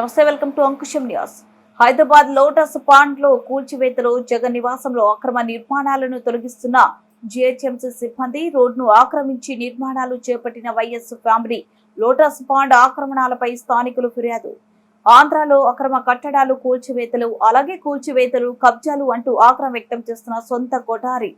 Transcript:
నమస్తే, welcome to Ankusham news. Hyderabad lotus pond లో కూల్చివేతలు, జగన్ నివాసంలో అక్రమ నిర్మాణాలను తొలగిస్తున్న జీహెచ్ఎంసీ సిబ్బంది, రోడ్ను ఆక్రమించి నిర్మాణాలు చేపట్టిన వైఎస్ ఫ్యామిలీ లోటస్ పాండ్ ఆక్రమణలపై స్థానికులు ఫిర్యాదు. ఆంధ్రాలో అక్రమ కట్టడాలు, కూల్చివేతలు, అలాగే కూల్చివేతలు, కబ్జాలు అంటూ ఆగ్రహం వ్యక్తం చేస్తున్న సొంత కొఠారి